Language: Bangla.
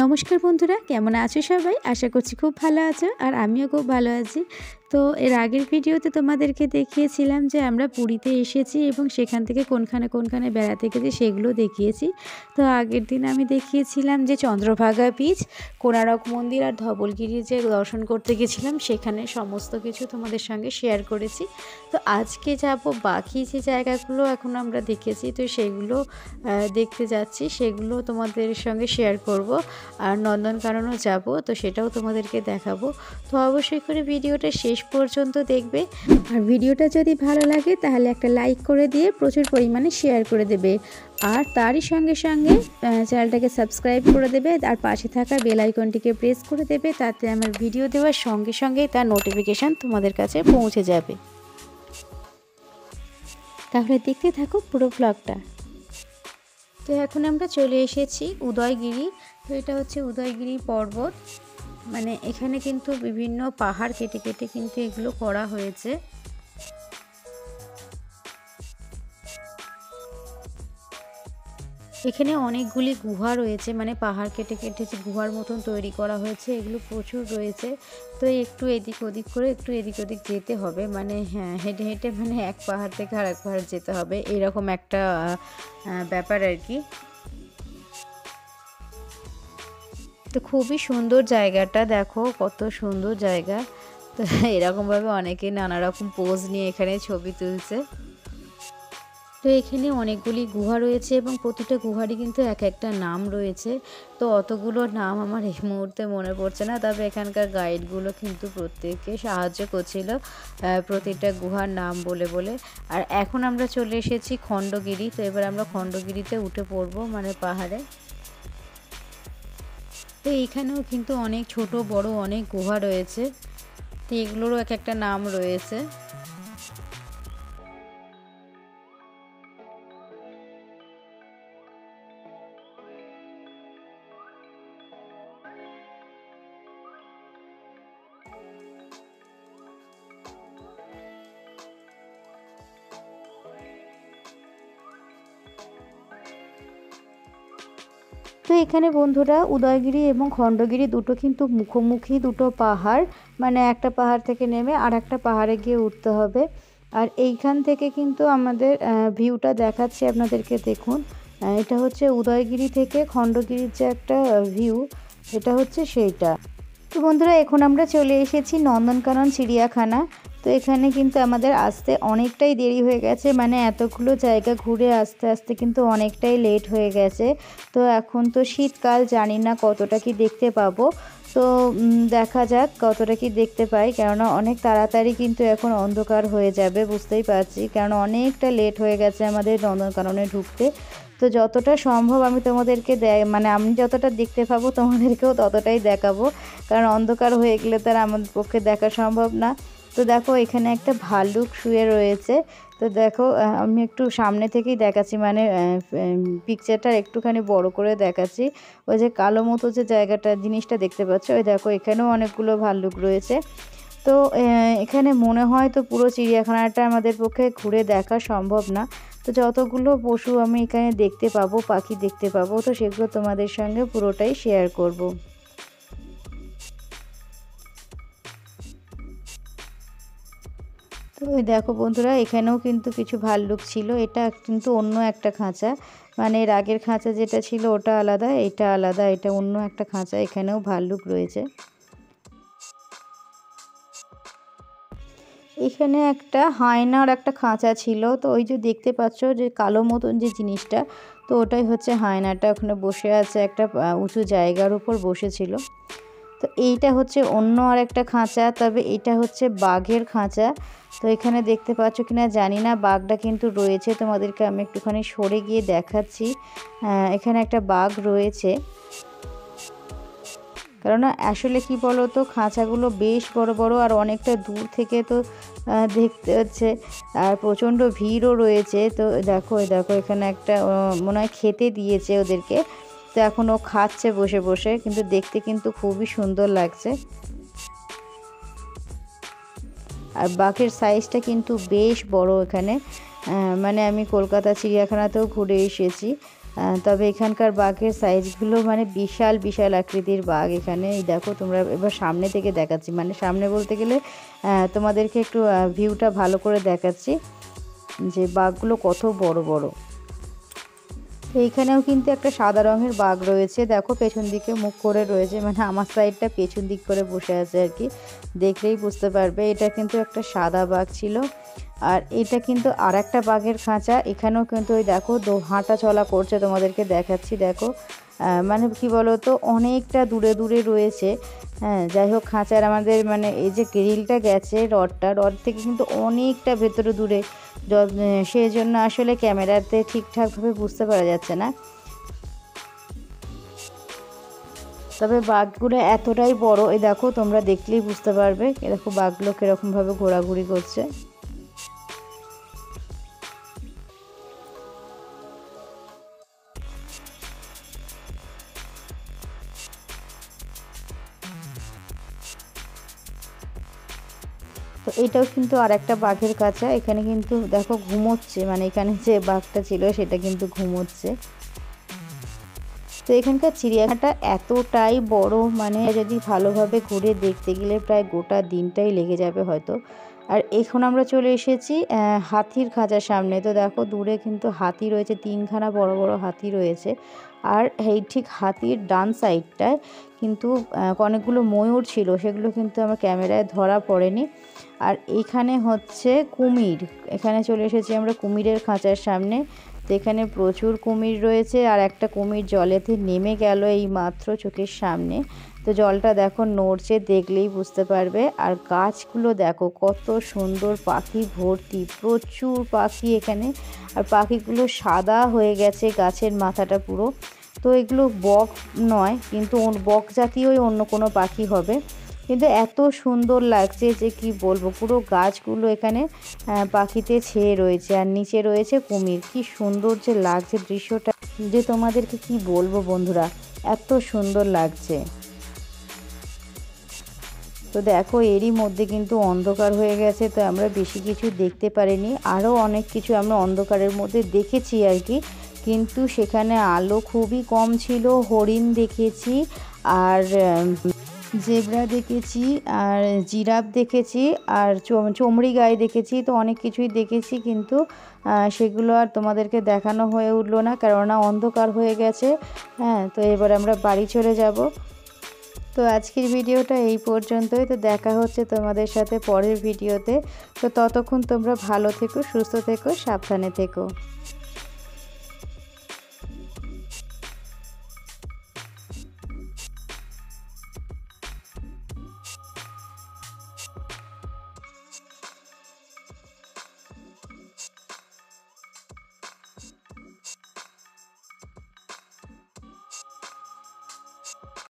নমস্কার বন্ধুরা, কেমন আছো সবাই? আশা করছি খুব ভালো আছো আর আমিও খুব ভালো আছি। তো এর আগের ভিডিওতে তোমাদেরকে দেখিয়েছিলাম যে আমরা পুরীতে এসেছি এবং সেখান থেকে কোনখানে বেড়াতে গেছি সেগুলো দেখিয়েছি। তো আগের দিন আমি দেখিয়েছিলাম যে চন্দ্রভাগা বিচ, কোণারক মন্দির আর ধবলগিরি যে দর্শন করতে গেছিলাম সেখানে সমস্ত কিছু তোমাদের সঙ্গে শেয়ার করেছি। তো আজকে যাব বাকি যে জায়গাগুলো এখন আমরা দেখেছি, তো সেগুলো দেখতে যাচ্ছি, সেগুলো তোমাদের সঙ্গে শেয়ার করব। আর নন্দনকাননও যাব, তো সেটাও তোমাদেরকে দেখাবো। তো অবশ্যই করে ভিডিওটা শেষ পর্যন্ত দেখবে। আর ভিডিওটা যদি ভালো লাগে তাহলে একটা লাইক করে দিয়ে প্রচুর পরিমাণে শেয়ার করে দেবে। আর তারই সঙ্গে সঙ্গে চ্যানেলটাকে সাবস্ক্রাইব করে দেবে আর পাশে থাকা বেল আইকনটিকে প্রেস করে দেবে, তাতে আমার ভিডিও দেওয়ার সঙ্গে সঙ্গেই তার নোটিফিকেশান তোমাদের কাছে পৌঁছে যাবে। তাহলে দেখতে থাকো পুরো ব্লগটা। তো এখন আমরা চলে এসেছি উদয়গিরি। তো এটা হচ্ছে উদয়গিরি পর্বত, মানে এখানে কিন্তু বিভিন্ন পাহাড় কেটে কেটে কিন্তু এগুলো করা হয়েছে। এখানে অনেকগুলি গুহা রয়েছে, মানে পাহাড় কেটে কেটে যে গুহার মতন তৈরি করা হয়েছে এগুলো প্রচুর রয়েছে। তো একটু এদিক ওদিক করে একটু এদিক ওদিক যেতে হবে, মানে হ্যাঁ, হেঁটে হেঁটে মানে এক পাহাড় থেকে আর এক পাহাড় যেতে হবে, এরকম একটা ব্যাপার আর কি। তো খুবই সুন্দর জায়গাটা, দেখো কত সুন্দর জায়গা। তো এরকমভাবে অনেকে নানা রকম পোজ নিয়ে এখানে ছবি তুলছে। তো এখানে অনেকগুলি গুহা রয়েছে এবং প্রতিটা গুহারই কিন্তু এক একটা নাম রয়েছে। তো অতগুলো নাম আমার এই মুহূর্তে মনে পড়ছে না, তবে এখানকার গাইডগুলো কিন্তু প্রত্যেককে সাহায্য করছিল প্রতিটা গুহার নাম বলে বলে। আর এখন আমরা চলে এসেছি খণ্ডগিরি। তো এবার আমরা খণ্ডগিরিতে উঠে পড়বো, মানে পাহাড়ে। তো এইখানেও কিন্তু অনেক ছোট বড় অনেক গুহা রয়েছে, তো এগুলোরও এক একটা নাম রয়েছে। তো এখানে বন্ধুরা উদয়গিরি এবং খণ্ডগিরি দুটো কিন্তু মুখোমুখি দুটো পাহাড়, মানে একটা পাহাড় থেকে নেমে আর একটা পাহাড়ে গিয়ে উঠতে হবে। আর এইখান থেকে কিন্তু আমাদের ভিউটা দেখাচ্ছি আপনাদেরকে, দেখুন। এটা হচ্ছে উদয়গিরি থেকে খণ্ডগিরির যে একটা ভিউ, এটা হচ্ছে সেইটা। তো বন্ধুরা এখন আমরা চলে এসেছি নন্দনকানন চিড়িয়াখানা। তো এখানে কিন্তু আমাদের আসতে অনেকটাই দেরি হয়ে গেছে, মানে এতগুলো জায়গা ঘুরে আসতে আসতে কিন্তু অনেকটাই লেট হয়ে গেছে। তো এখন তো শীতকাল, জানি না কতটা কি দেখতে পাবো। তো দেখা যাক কতটা কি দেখতে পাই, কেননা অনেক তাড়াতাড়ি কিন্তু এখন অন্ধকার হয়ে যাবে, বুঝতেই পারছি, কেননা অনেকটা লেট হয়ে গেছে আমাদের নন্দনকাননে ঢুকতে। তো যতটা সম্ভব আমি তোমাদেরকে মানে আমি যতটা দেখতে পাবো তোমাদেরকেও ততটাই দেখাবো, কারণ অন্ধকার হয়ে গেলে তার আমাদের পক্ষে দেখা সম্ভব না। তো দেখো এখানে একটা ভাল্লুক শুয়ে রয়েছে। তো দেখো আমি একটু সামনে থেকেই দেখাচ্ছি, মানে পিকচারটা একটুখানি বড় করে দেখাচ্ছি। ওই যে কালো মতো যে জায়গাটা জিনিসটা দেখতে পাচ্ছ, ওই দেখো এখানেও অনেকগুলো ভাল্লুক রয়েছে। তো এখানে মনে হয় তো পুরো চিড়িয়াখানাটা আমাদের পক্ষে ঘুরে দেখা সম্ভব না। তো যতগুলো পশু আমি এখানে দেখতে পাবো, পাখি দেখতে পাবো, তো সেগুলো তোমাদের সঙ্গে পুরোটাই শেয়ার করব। তো ওই দেখো বন্ধুরা, এখানেও কিন্তু কিছু ভাল্লুক ছিল। এটা কিন্তু অন্য একটা খাঁচা, মানে এর আগের খাঁচা যেটা ছিল ওটা আলাদা, এটা আলাদা, এটা অন্য একটা খাঁচা। এখানেও ভাল্লুক রয়েছে। এখানে একটা হায়নার একটা খাঁচা ছিল। তো ওই যে দেখতে পাচ্ছ যে কালো মতন যে জিনিসটা, তো ওটাই হচ্ছে হায়নাটা। ওখানে বসে আছে, একটা উঁচু জায়গার উপর বসেছিল। তো এইটা হচ্ছে অন্য আর একটা খাঁচা, তবে এটা হচ্ছে বাঘের খাঁচা। তো এখানে দেখতে পাচ্ছ কিনা জানি না, বাঘটা কিন্তু রয়েছে, তোমাদেরকে আমি একটুখানি সরে গিয়ে দেখাচ্ছি। এখানে একটা বাঘ রয়েছে। কেননা আসলে কি বলো তো, খাঁচাগুলো বেশ বড় বড় আর অনেকটা দূর থেকে তো দেখতে হচ্ছে, আর প্রচণ্ড ভিড়ও রয়েছে। তো দেখো দেখো এখানে একটা মনে হয় খেতে দিয়েছে ওদেরকে, তো এখন ও খাচ্ছে বসে বসে, কিন্তু দেখতে কিন্তু খুবই সুন্দর লাগছে। আর বাঘের সাইজটা কিন্তু বেশ বড় এখানে। মানে আমি কলকাতা চিড়িয়াখানাতেও ঘুরে এসেছি, তবে এখানকার বাঘের সাইজগুলো মানে বিশাল বিশাল আকৃতির বাঘ এখানে। এই দেখো তোমরা, এবার সামনে থেকে দেখাচ্ছি, মানে সামনে বলতে গেলে তোমাদেরকে একটু ভিউটা ভালো করে দেখাচ্ছি যে বাঘগুলো কত বড় বড়। এইখানেও কিন্তু একটা সাদা রঙের বাঘ রয়েছে, দেখো পেছন দিকে মুখ করে রয়েছে, মানে আমার সাইডটা পেছন দিক করে বসে আছে আর কি, দেখলেই বুঝতে পারবে। এটা কিন্তু একটা সাদা বাঘ ছিল। আর এটা কিন্তু আর একটা বাঘের খাঁচা, এখানেও কিন্তু ওই দেখো হাঁটা চলা করছে, তোমাদেরকে দেখাচ্ছি দেখো। মানে কি বলো তো, অনেকটা দূরে দূরে রয়েছে। হ্যাঁ, যাই হোক, খাঁচার আমাদের মানে এই যে গ্রিলটা গেছে, রড থেকে কিন্তু অনেকটা ভেতরে দূরে, সেই জন্য আসলে ক্যামেরাতে ঠিকঠাকভাবে বুঝতে পারা যাচ্ছে না। তবে বাঘগুলো এতটাই বড়, এই দেখো তোমরা দেখলেই বুঝতে পারবে। এ দেখো বাঘগুলো কীরকমভাবে ঘোরাঘুরি করছে। তো এটাও কিন্তু আর একটা বাঘের কাছা, এখানে কিন্তু দেখো ঘুমোচ্ছে, মানে এখানে যে বাঘটা ছিল সেটা কিন্তু ঘুমোচ্ছে। তো এখানকার চিড়িয়াখানাটা এতটাই বড়, মানে যদি ভালোভাবে ঘুরে দেখতে গেলে প্রায় গোটা দিনটাই লেগে যাবে হয়তো। আর এখন আমরা চলে এসেছি হাতির খাঁচার সামনে। তো দেখো দূরে কিন্তু হাতি রয়েছে, 3খানা বড় বড় হাতি রয়েছে। আর এই ঠিক হাতির ডান সাইডটায় কিন্তু অনেকগুলো ময়ূর ছিল, সেগুলো কিন্তু আমার ক্যামেরায় ধরা পড়েনি। আর এইখানে হচ্ছে কুমির, এখানে চলে এসেছি আমরা কুমিরের খাঁচার সামনে। তো এখানে প্রচুর কুমির রয়েছে, আর একটা কুমির জলেতে নেমে গেল এই মাত্র চোখের সামনে। তো জলটা দেখো নড়ছে, দেখলেই বুঝতে পারবে। আর গাছগুলো দেখো কত সুন্দর, পাখি ভর্তি, প্রচুর পাখি এখানে। আর পাখিগুলো সাদা হয়ে গেছে, গাছের মাথাটা পুরো। তো এগুলো বক নয়, কিন্তু বক জাতীয়ই অন্য কোনো পাখি হবে, কিন্তু এত সুন্দর লাগছে যে কি বলবো। পুরো গাছগুলো এখানে পাখিতে ছেয়ে রয়েছে, আর নিচে রয়েছে কুমির। কি সুন্দর যে লাগছে দৃশ্যটা, যে তোমাদেরকে কি বলবো বন্ধুরা, এত সুন্দর লাগছে। তো দেখো এরই মধ্যে কিন্তু অন্ধকার হয়ে গেছে, তো আমরা বেশি কিছু দেখতে পারিনি। আরও অনেক কিছু আমরা অন্ধকারের মধ্যে দেখেছি আর কি, কিন্তু সেখানে আলো খুবই কম ছিল। হরিণ দেখেছি, আর জেব্রা দেখেছি, আর জিরাফ দেখেছি, আর চমড়ি গাই দেখেছি। তো অনেক কিছুই দেখেছি, কিন্তু সেগুলো আর তোমাদেরকে দেখানো হয়ে উঠলো না, কেননা অন্ধকার হয়ে গেছে। হ্যাঁ, তো এবার আমরা বাড়ি চলে যাব। তো আজকের ভিডিওটা এই পর্যন্তই। তো দেখা হচ্ছে তোমাদের সাথে পরের ভিডিওতে। তো ততক্ষণ তোমরা ভালো থেকো, সুস্থ থেকো, সাবধানে থেকো।